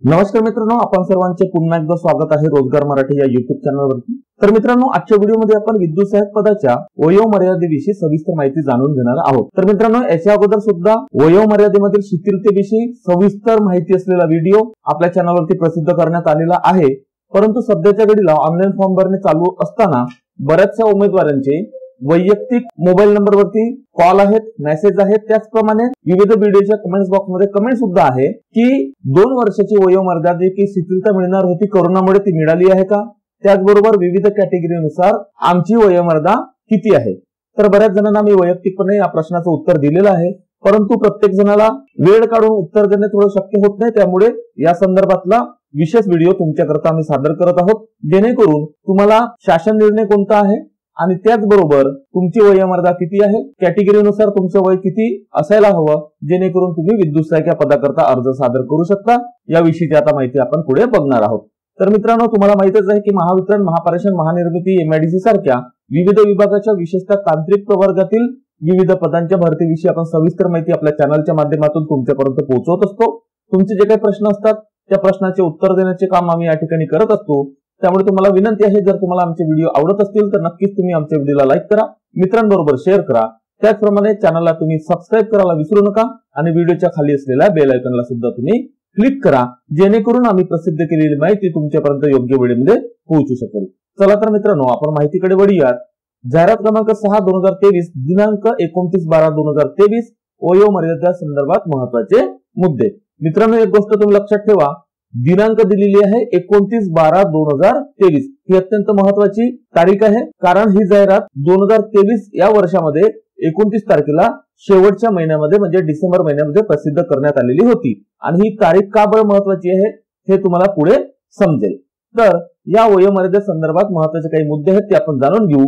नमस्कार मित्रांनो, आपण सर्वांचे पुन्हा एकदा स्वागत आहे रोजगार मराठी या युट्यूब चॅनलवरती। तर मित्रांनो, आजच्या व्हिडिओमध्ये आपण विद्युत सहाय्यक पदाच्या वयोमर्यादेविषयी सविस्तर माहिती जाणून घेणार आहोत। तर मित्रांनो, याच्या अगोदर सुद्धा वयोमर्यादेमधील शिथिलतेविषयी सविस्तर माहिती असलेला व्हिडिओ आपल्या चॅनलवरती प्रसिद्ध करण्यात आलेला आहे। परंतु सध्याच्या घडीला ऑनलाईन फॉर्म भरणे चालू असताना बऱ्याचशा उमेदवारांचे वैयक्तिक मोबाईल नंबरवरती कॉल आहेत, मेसेज आहेत, त्याचप्रमाणे विविध व्हिडिओच्या कमेंट्स बॉक्समध्ये कमेंट सुद्धा आहे की 2 वर्षाची वयोमर्यादेची शिथिलता मिळणार होती, कोरोनामुळे ती मिळाली आहे का? त्याचबरोबर विविध कॅटेगरीनुसार आमची वयोमर्यादा किती आहे? तर बऱ्याच जणांना मी वैयक्तिकपणे या प्रश्नाचं उत्तर दिलेलं आहे, परंतु प्रत्येक जणाला वेळ काढून उत्तर देणे थोडं शक्य होत नाही। त्यामुळे या संदर्भातला विशेष व्हिडिओ तुमच्याकरता आम्ही सादर करत आहोत, जेणेकरून तुम्हाला शासन निर्णय कोणता आहे आणि त्याचबरोबर तुमची वयोमर्यादा किती आहे, कॅटेगरीनुसार तुमचं वय किती असायला हवं, जेणेकरून तुम्ही विद्युत सहाय्यक या पदाकरता अर्ज सादर करू शकता। याविषयीची आता माहिती आपण पुढे बघणार आहोत। तर मित्रांनो, तुम्हाला माहितच आहे की महावितरण, महापारेषण, महानिर्मिती, एमआयडीसी सारख्या विविध विभागाच्या विशेषतः तांत्रिक प्रवर्गातील विविध पदांच्या भरतीविषयी आपण सविस्तर माहिती आपल्या चॅनलच्या माध्यमातून तुमच्यापर्यंत पोहोचवत असतो। तुमचे जे काही प्रश्न असतात त्या प्रश्नाचे उत्तर देण्याचे काम आम्ही या ठिकाणी करत असतो। त्यामुळे तुम्हाला विनंती आहे, जर तुम्हाला आमचे व्हिडिओ आवडत असतील तर नक्कीच तुम्ही आमच्या व्हिडिओला लाईक करा, मित्रांबरोबर शेअर करा, त्याचप्रमाणे चॅनलला तुम्ही सबस्क्राईब करायला विसरू नका आणि व्हिडिओच्या खाली असलेल्या बेल आयकॉनला सुद्धा तुम्ही क्लिक करा, जेणेकरून आम्ही प्रसिद्ध केलेली माहिती तुमच्यापर्यंत योग्य वेळेमध्ये पोहोचू शकेल। चला तर मित्रांनो, आपण माहितीकडे वळूयात। जाहिरात क्रमांक 6/2023 दिनांक 29/12/2023 वयोमर्यादा संदर्भात महत्त्वाचे मुद्दे। मित्रांनो, एक गोष्ट तुम्ही लक्षात ठेवा, दिनांक दिलेली आहे 29/12/2023 ही अत्यंत महत्वाची तारीख आहे, कारण ही जाहिरात 2023 या वर्षामध्ये 29 तारखेला शेवटच्या महिन्यामध्ये म्हणजे डिसेंबर महिन्यामध्ये प्रसिद्ध करण्यात आलेली होती। आणि ही तारीख का बरं महत्वाची आहे हे तुम्हाला पुढे समजेल। तर या वयोमर्यादे संदर्भात महत्वाचे काही मुद्दे आहेत ते आपण जाणून घेऊ।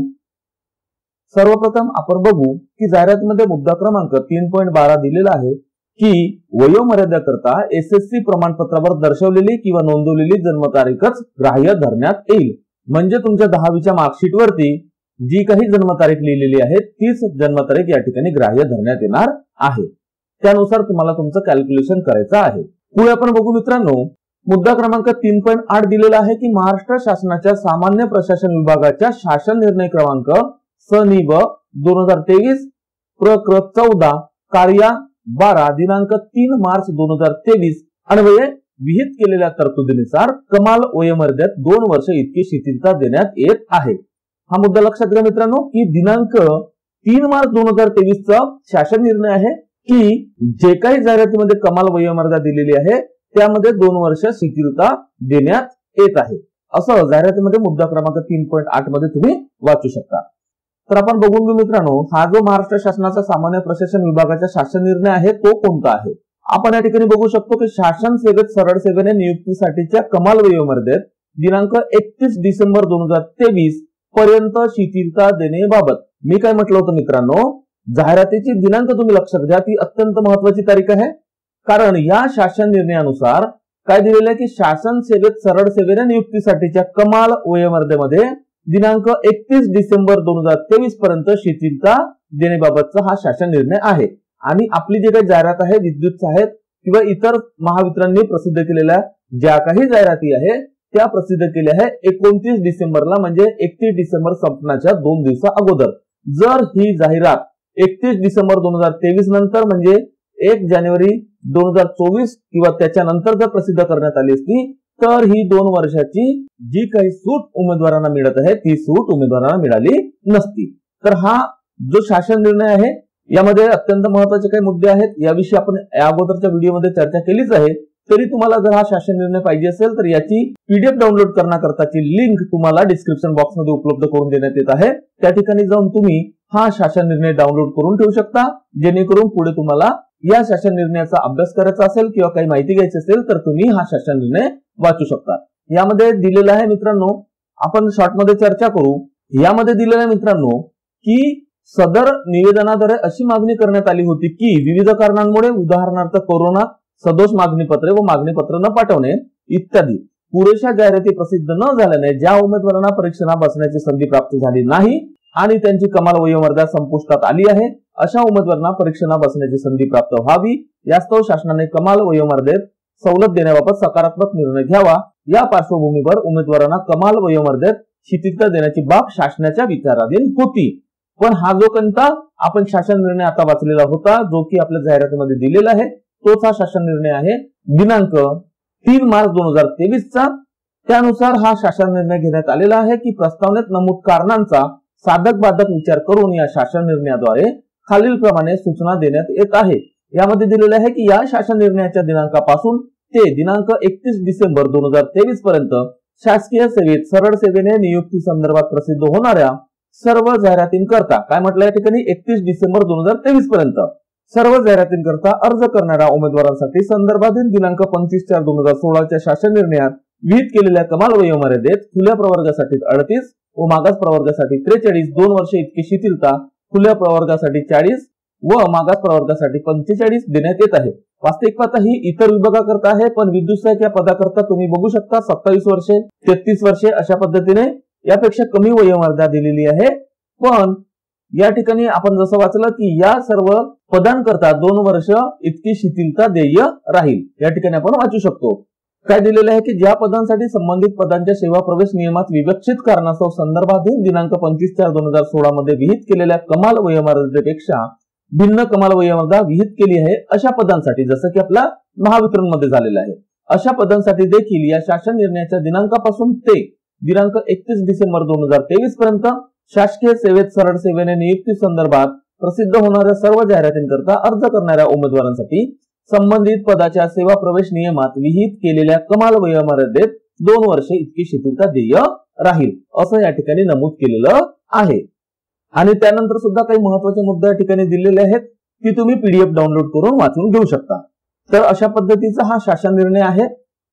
सर्वप्रथम आपण बघू की जाहिरातीमध्ये मुद्दा क्रमांक 3.12 दिलेला आहे की वयोमर्यादेकरता एसएससी प्रमाणपत्रावर दर्शवलेली किंवा नोंदवलेली जन्मतारीखच ग्राह्य धरण्यात येईल। म्हणजे तुमच्या 10वीच्या मार्कशीट वरती जी काही जन्मतारीख लिहिलेली आहे तीच जन्मतारीख या ठिकाणी ग्राह्य धरण्यात येणार आहे। त्यानुसार तुम्हाला तुमचं कॅल्क्युलेशन करायचं आहे। पुढे आपण बघू मित्रांनो, मुद्दा क्रमांक 3.8 दिलेला आहे की महाराष्ट्र शासनाच्या सामान्य प्रशासन विभागाच्या शासन निर्णय क्रमांक स/नि/ब 2023 प्र/क्र 14 कार्य 12 दिनांक 3 मार्च 2023 अन्वये विहित केलेल्या तरतुदीनुसार कमाल वयोमर्यादेत 2 वर्ष इतकी शिथिलता देण्यात येत आहे। हा मुद्दा लक्षात घ्या मित्रांनो की दिनांक 3 मार्च 2023 चा शासन निर्णय आहे की जे काही जाहिरातीमध्ये कमाल वयोमर्यादा दिलेली आहे त्यामध्ये 2 वर्ष शिथिलता देण्यात येत आहे, असं जाहिरातीमध्ये मुद्दा क्रमांक 3.8 मध्ये तुम्ही वाचू शकता। तर आपण बघून घेऊ मित्रांनो, हा जो महाराष्ट्र शासनाचा सामान्य प्रशासन विभागाचा शासन निर्णय आहे तो कोणता आहे। आपण या ठिकाणी बघू शकतो की शासन सेवेत सरळ सेवेने नियुक्तीसाठीच्या कमाल वयोमर्यादेत दिनांक 31 डिसेंबर 2023 पर्यंत शिथिलता देण्याबाबत मी काय म्हटलं होतं मित्रांनो, जाहिरातीची दिनांक तुम्ही लक्षात घ्या, ती अत्यंत महत्वाची तारीख आहे। कारण या शासन निर्णयानुसार काय दिलेलं आहे की शासन सेवेत सरळ सेवेने नियुक्तीसाठीच्या कमाल वयोमर्यादेमध्ये दिनांक 31 डिसेंबर 2023 पर्यंत शिथिलता देण्याबाबतचा हा शासन निर्णय आहे। आणि आपली जे काही जाहिरात आहे विद्युत सहाय्यक किंवा इतर महावितरणने प्रसिद्ध केलेल्या ज्या काही जाहिराती आहे त्या प्रसिद्ध केल्या आहे 29 डिसेंबरला, म्हणजे 31 डिसेंबर संपण्याच्या 2 दिवसा अगोदर। जर ही जाहिरात 31 डिसेंबर 2023 नंतर म्हणजे 1 जानेवारी 2024 किंवा त्याच्यानंतर जर प्रसिद्ध करण्यात आली असती तर ही 2 वर्षाची जी काही सूट उमेदवारांना मिळत आहे ती सूट उमेदवारांना मिळाली नसती। तर हा जो शासन निर्णय आहे यामध्ये अत्यंत महत्त्वाचे काही मुद्दे आहेत, याविषयी आपण या अगोदरच्या व्हिडिओमध्ये चर्चा केलीच आहे। तरी तुम्हाला जर हा शासन निर्णय पाहिजे असेल तर याची पीडीएफ डाउनलोड करण्याकरताची लिंक तुम्हाला डिस्क्रिप्शन बॉक्स मध्ये उपलब्ध करून देण्यात येत आहे। त्या ठिकाणी जाऊन तुम्ही हा शासन निर्णय डाउनलोड करून ठेवू शकता, जेणेकरून पुढे तुम्हाला या शासन निर्णयाचा अभ्यास करायचा असेल किंवा काही माहिती घ्यायची असेल तर तुम्ही हा शासन निर्णय वाचू शकता। यामध्ये दिलेलं आहे मित्रांनो, आपण शॉर्ट मध्ये चर्चा करू। यामध्ये दिलेलं आहे मित्रांनो की सदर निवेदनाद्वारे अशी मागणी करण्यात आली होती की विविध कारणांमुळे उदाहरणार्थ कोरोना, सदोष मागणी पत्रे व मागणी पत्र न पाठवणे इत्यादी पुरेशा जाहिराती प्रसिद्ध न झाल्याने ज्या उमेदवारांना परीक्षेला बसण्याची संधी प्राप्त झाली नाही आणि त्यांची कमाल वयोमर्यादा संपुष्टात आली आहे अशा उमेदवारांना परीक्षेला बसण्याची संधी प्राप्त व्हावी यास्तव शासनाने कमाल वयोमर्यादेत सवलत देण्याबाबत सकारात्मक निर्णय घ्यावा। या पार्श्वभूमीवर उमेदवारांना कमाल वयोमर्यादेत शिथिलता देण्याची बाब शासनाच्या विचाराधीन होती। पण हा जो कोणता आपण शासन निर्णय आता वाचलेला होता, जो की आपल्या जाहिरातीमध्ये दिलेला आहे, तोच हा शासन निर्णय आहे दिनांक 3 मार्च 2023 चा। त्यानुसार हा शासन निर्णय घेण्यात आलेला आहे की प्रस्तावनेत नमूद कारणांचा साधक बाधक विचार करून या शासन निर्णयाद्वारे खालील प्रमाणे सूचना देण्यात येत आहे। यामध्ये दिलेले आहे की या शासन निर्णयाच्या दिनांकापासून ते दिनांक 31 डिसेंबर 2023 पर्यंत शासकीय सेवेत सरळ सेवेने नियुक्ती संदर्भात प्रसिद्ध होणाऱ्या सर्व जाहिरातींकरता, काय म्हटलं या ठिकाणी 31 डिसेंबर 2023 पर्यंत सर्व जाहिरातींकरता अर्ज करणाऱ्या उमेदवारांसाठी संदर्भातील दिनांक 25/4/2016 च्या शासन निर्णयात विहित केलेल्या कमाल वयोमर्यादेत खुल्या प्रवर्गासाठी 38 व मागास प्रवर्गासाठी 43, 2 वर्षे इतकी शिथिलता खुल्या प्रवर्गासाठी 40 व मागास प्रवर्गासाठी 45 देण्यात येत आहे। वास्तविक पाहता ही इतर विभागाकरता आहे, पण विद्युत सहाय्यक या पदाकरता तुम्ही बघू शकता 27 वर्षे 33 वर्षे अशा पद्धतीने यापेक्षा कमी वयोमर्यादा दिलेली आहे। पण या ठिकाणी आपण जसं वाचलं की या सर्व पदांकरता 2 वर्ष इतकी शिथिलता देय राहील। या ठिकाणी आपण वाचू शकतो काय दिलेलं आहे की ज्या पदांसाठी संबंधित पदांच्या सेवा प्रवेश नियमात विवक्षित कारणास्तव संदर्भाधीन दिनांक 25/4/2016 मध्ये विहित केलेल्या कमाल वयोमर्यादेपेक्षा भिन्न कमाल वयोमर्यादा विहित केली आहे अशा पदांसाठी, जसं की आपला महावितरण मध्ये झालेला आहे, अशा पदांसाठी देखील या शासन निर्णयाच्या दिनांकापासून ते दिनांक 31 डिसेंबर 2023 पर्यंत शासकीय सेवेत सरळ सेवेने नियुक्ती संदर्भात प्रसिद्ध होणाऱ्या सर्व जाहिरातींकरता अर्ज करणाऱ्या उमेदवारांसाठी संबंधित पदाच्या सेवा प्रवेश नियमात विहित केलेल्या कमाल वयोमर्यादेत 2 वर्षे इतकी शिथिलता देय राहील असं या ठिकाणी नमूद केलेलं आहे। आणि त्यानंतर सुद्धा काही महत्त्वाचे मुद्दे या ठिकाणी दिलेले आहेत की तुम्ही PDF डाउनलोड करून वाचून घेऊ शकता। तर अशा पद्धतीचा हा शासन निर्णय आहे,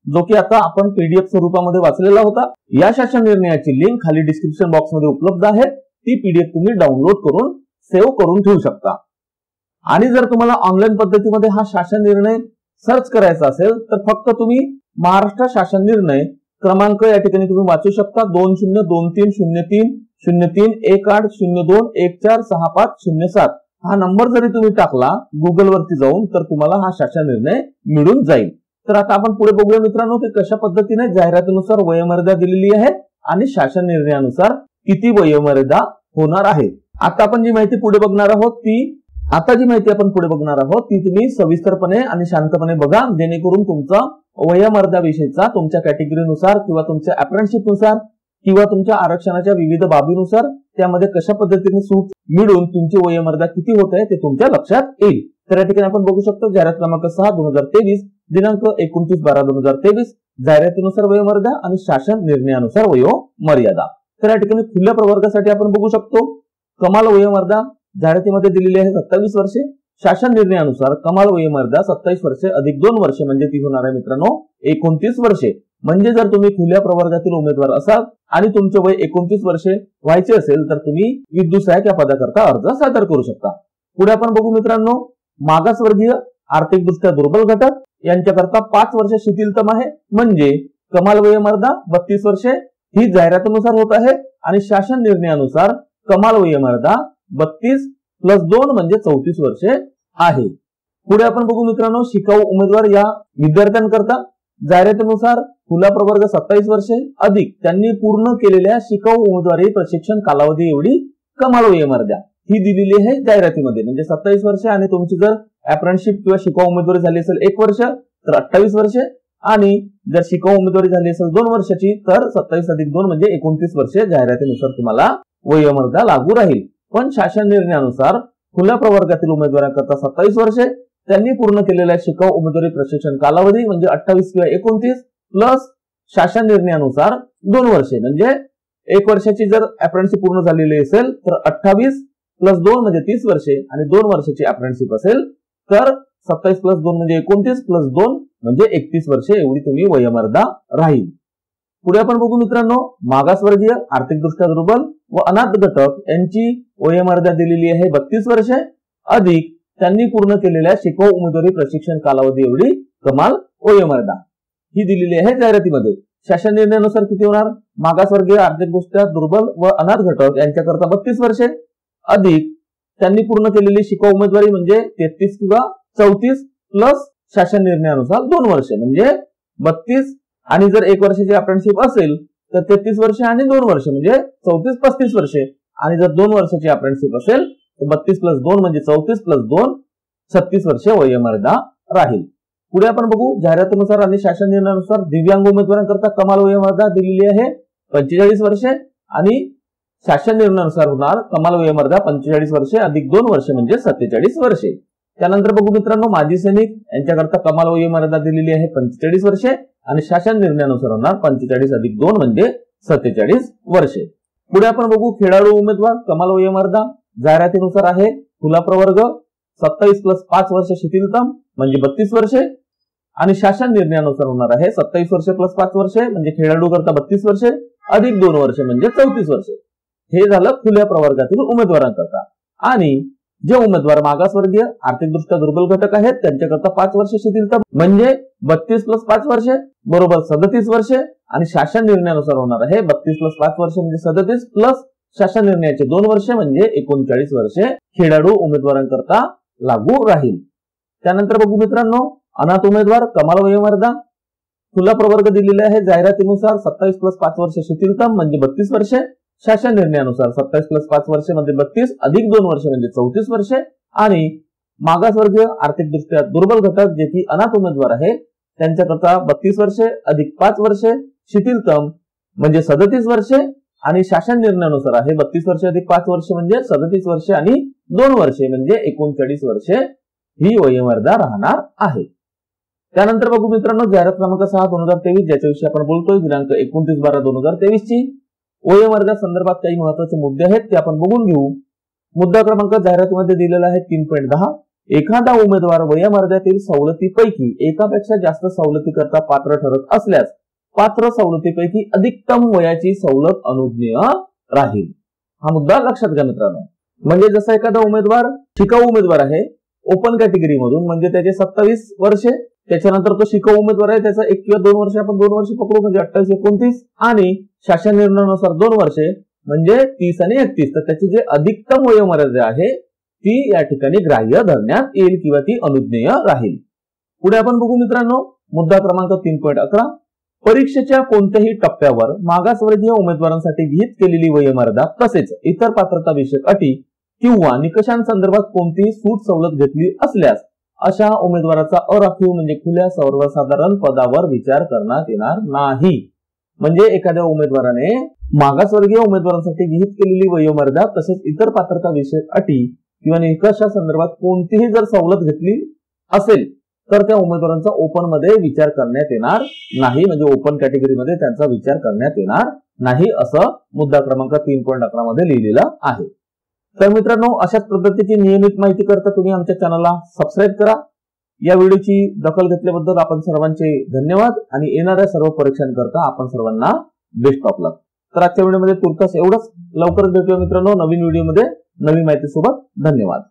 जो की आता आपण PDF स्वरूपामध्ये वाचलेला होता। या शासन निर्णयाची लिंक खाली डिस्क्रिप्शन बॉक्स मध्ये उपलब्ध आहे, ती PDF तुम्ही डाउनलोड करून सेव्ह करून ठेवू शकता। आणि जर तुम्हाला ऑनलाईन पद्धतीमध्ये हा शासन निर्णय सर्च करायचा असेल तर फक्त तुम्ही महाराष्ट्र शासन निर्णय क्रमांक या ठिकाणी तुम्ही वाचू शकता 202303031802146507 हा नंबर जरी तुम्ही टाकला गुगल वरती जाऊन तर तुम्हाला हा शासन निर्णय मिळून जाईल। तर आता आपण पुढे बघूया मित्रांनो की कशा पद्धतीने जाहिरातीनुसार वयोमर्यादा दिलेली आहे आणि शासन निर्णयानुसार किती वयोमर्यादा होणार आहे। आता आपण जी माहिती पुढे बघणार आहोत ती तुम्ही सविस्तरपणे आणि शांतपणे बघा, जेणेकरून तुमचा वयोमर्यादा विषयीचा तुमच्या कॅटेगरीनुसार किंवा तुमच्या अप्रेंटिसशिप नुसार किंवा तुमच्या आरक्षणाच्या विविध बाबीनुसार त्यामध्ये कशा पद्धतीने सूट मिळून तुमची वयोमर्यादा किती होत आहे ते तुमच्या लक्षात येईल। तर या ठिकाणी आपण बघू शकतो जाहिरात क्रमांक 6 2023 दिनांक 29/12/2023 जाहिरातीनुसार वयोमर्यादा आणि शासन निर्णयानुसार वयोमर्यादा। तर या ठिकाणी खुल्या प्रवर्गासाठी आपण बघू शकतो कमाल वयोमर्यादा जाहिरातीमध्ये दिलेली आहे 27 वर्षे, शासन निर्णयानुसार कमाल वयोमर्यादा 27 वर्षे अधिक 2 वर्षे म्हणजे ती होणार आहे मित्रांनो 29 वर्षे। म्हणजे जर तुम्ही खुल्या प्रवर्गातील उमेदवार असाल आणि तुमचे वय 29 वर्षे व्हायचे असेल तर तुम्ही विद्युत सहाय्यक या पदाकरता अर्ज सादर करू शकता। पुढे आपण बघू मित्रांनो मागासवर्गीय आर्थिकदृष्ट्या दुर्बल घटक यांच्याकरता 5 वर्ष शिथिलतम आहे, म्हणजे कमाल वयोमर्यादा 32 वर्षे ही जाहिरातीनुसार होत आहे आणि शासन निर्णयानुसार कमाल वयोमर्यादा 32+2 म्हणजे 34 वर्षे आहे। पुढे आपण बघू मित्रांनो शिकाऊ उमेदवार या विद्यार्थ्यांकरता जाहिरातीनुसार खुला प्रवर्ग 27 वर्षे अधिक त्यांनी पूर्ण केलेल्या शिकाऊ उमेदवारी प्रशिक्षण कालावधी एवढी कमाल वयोमर्यादा ही दिलेली आहे जाहिरातीमध्ये, म्हणजे 27 वर्षे आणि तुमची जर अप्रेंटिसशिप किंवा शिकाऊ उमेदवारी झाली असेल 1 वर्ष तर 28 वर्षे आणि जर शिकाऊ उमेदवारी झाली असेल 2 वर्षाची तर 27+2 म्हणजे 29 वर्षे जाहिरातीनुसार तुम्हाला वयोमर्यादा लागू राहील। पण शासन निर्णयानुसार खुल्या प्रवर्गातील उमेदवारांकरता 27 वर्षे त्यांनी पूर्ण केलेल्या शिकाऊ उमेदवारी प्रशिक्षण कालावधी म्हणजे 28 किंवा 29 प्लस शासन निर्णयानुसार 2 वर्षे म्हणजे 1 वर्षाची जर अप्रेंटिसशिप पूर्ण झालेली असेल तर 28+2 म्हणजे 30 वर्षे आणि 2 वर्षाची अप्रेंटिसशिप असेल तर 27+2 म्हणजे 29+2 म्हणजे 31 वर्षे एवढी तुम्ही वयोमर्यादा राहील। पुढे आपण बघू मित्रांनो मागासवर्गीय आर्थिकदृष्ट्या दुर्बल व अनाथ घटक यांची वयोमर्यादा दिलेली आहे 32 वर्षे अधिक त्यांनी पूर्ण केलेल्या शिकाऊ उमेदवारी प्रशिक्षण कालावधी एवढी कमाल वयोमर्यादा ही दिलेली आहे जाहिरातीमध्ये। शासन निर्णयानुसार किती होणार मागासवर्गीय आर्थिकदृष्ट्या दुर्बल व अनाथ घटक यांच्याकरता 32 वर्षे अधिक त्यांनी पूर्ण केलेली शिकाऊ उमेदवारी म्हणजे 33 किंवा 34 प्लस शासन निर्णयानुसार 2 वर्ष म्हणजे 32 आणि जर 1 वर्षाची अप्रेंटिसशिप असेल तर 33 वर्ष आणि 2 वर्ष म्हणजे 34-35 वर्षे आणि जर 2 वर्षाची अप्रेंटिसशिप असेल तर 32 + 2 म्हणजे 34 + 2 36 वर्षे वयोमर्यादा राहील. पुढे आपण बघू जाहिरातीनुसार आणि शासन निर्णयानुसार दिव्यांग उमेदवारांकरता कमाल वयोमर्यादा दिलेली आहे 45 वर्षे आणि शासन निर्णयानुसार होणार कमाल वयोमर्यादा 45 वर्षे अधिक 2 वर्ष म्हणजे 47 वर्षे. त्यानंतर बघू मित्रांनो माजी सैनिक यांच्याकरता कमाल वयोमर्यादा दिलेली आहे 45 वर्षे आणि शासन निर्णयानुसार होणार 45 अधिक 2 म्हणजे 47 वर्षे. पुढे आपण बघू खेळाडू उमेदवार कमाल वयोमर्यादा जाहिरातीनुसार आहे खुला प्रवर्ग 27 + 5 वर्ष शिथिलतम म्हणजे 32 वर्षे आणि शासन निर्णयानुसार होणार आहे 27 वर्ष + 5 वर्षे म्हणजे खेळाडू करता 32 वर्षे अधिक 2 वर्ष म्हणजे 34 वर्षे. हे झालं खुल्या प्रवर्गातील उमेदवारांकरता. आणि जे उमेदवार मागासवर्गीय आर्थिकदृष्ट्या दुर्बल घटक आहेत त्यांच्याकरता 5 वर्ष शिथिलतम म्हणजे 32 + 5 वर्षे बरोबर 37 वर्षे आणि शासन निर्णयानुसार होणार आहे 32 + 5 वर्षे म्हणजे 37 प्लस शासन निर्णयाचे 2 वर्षे म्हणजे 39 वर्षे खेळाडू उमेदवारांकरता लागू राहील. त्यानंतर बघू मित्रांनो अनाथ उमेदवार कमाल वयोमर्यादा खुला प्रवर्ग दिलेला आहे जाहिरातीनुसार 27 + 5 वर्ष शिथिलतम म्हणजे 32 वर्षे शासन निर्णयानुसार 27 + 5 वर्षे म्हणजे 32 अधिक 2 वर्ष म्हणजे 34 वर्षे आणि मागासवर्गीय आर्थिकदृष्ट्या दुर्बल घटक जे की अनाथ उमेदवार आहे त्यांच्याकरता 32 वर्षे अधिक 5 वर्षे शिथिलतम म्हणजे 37 वर्षे आणि शासन निर्णयानुसार आहे 32 वर्षे अधिक 5 वर्षे म्हणजे 37 वर्षे आणि 2 वर्षे म्हणजे 39 वर्षे ही वयोमर्यादा राहणार आहे. त्यानंतर बघू मित्रांनो जाहिरात क्रमांक 6 2023 ज्याच्याविषयी आपण बोलतोय दिनांक 29/12/2023 ची वयोमर्यादा संदर्भात काही महत्त्वाचे मुद्दे आहेत ते आपण बघून घेऊ. मुद्दा क्रमांक जाहिरातीमध्ये दिलेला आहे 3.10 एखादा उमेदवार वयोमर्यादेतील सवलतीपैकी एकापेक्षा जास्त सवलती करता पात्र ठरत असल्यास पात्र सवलतीपैकी अधिकतम वयाची सवलत अनुज्ञेय राहील. हा मुद्दा लक्षात घ्या मित्रांनो. म्हणजे जसा एखादा उमेदवार शिकाऊ उमेदवार आहे ओपन कॅटेगरी मधून म्हणजे त्याचे 27 वर्षे त्याच्यानंतर तो शिकाऊ उमेदवार आहे त्याचा 1 किंवा 2 वर्ष आपण 2 वर्ष पकडू म्हणजे 28-29 आणि शासन निर्णयानुसार 2 वर्षे म्हणजे 30 आणि 31 तर त्याची जे अधिकतम वयोमर्यादा आहे ती या ठिकाणी ग्राह्य धरण्यात येईल किंवा ती अनुज्ञेय राहील. पुढे आपण बघू मित्रांनो मुद्दा क्रमांक 3.11 परीक्षेच्या कोणत्याही टप्प्यावर मागासवर्गीय उमेदवारांसाठी विहित केलेली वयोमर्यादा तसेच इतर पात्रता विषयक अटी किंवा निकषांसंदर्भात कोणतीही सूट सवलत घेतली असल्यास अशा उमेदवाराचा अराखीव म्हणजे खुल्या सर्वसाधारण पदावर विचार करण्यात येणार नाही. म्हणजे एखाद्या उमेदवाराने मागासवर्गीय उमेदवारांसाठी विहित केलेली वयोमर्यादा तसेच इतर पात्रता विषयक अटी किंवा निकषांसंदर्भात कोणतीही जर सवलत घेतली असेल तर त्या उमेदवारांचा ओपन मध्ये विचार करण्यात येणार नाही म्हणजे ओपन कॅटेगरीमध्ये त्यांचा विचार करण्यात येणार नाही असं मुद्दा क्रमांक 3.11 मध्ये लिहिलेलं आहे. तर मित्रांनो अशाच पद्धतीची नियमित माहिती करता तुम्ही आमच्या चॅनलला सबस्क्राईब करा. या व्हिडिओची दखल घेतल्याबद्दल आपण सर्वांचे धन्यवाद आणि येणाऱ्या सर्व परीक्षांकरता आपण सर्वांना बेस्ट ऑफ लक. तर आजच्या व्हिडिओमध्ये तुर्तास एवढंच. लवकरच भेटूया मित्रांनो नवीन व्हिडिओमध्ये नवीन माहिती सोबत. धन्यवाद.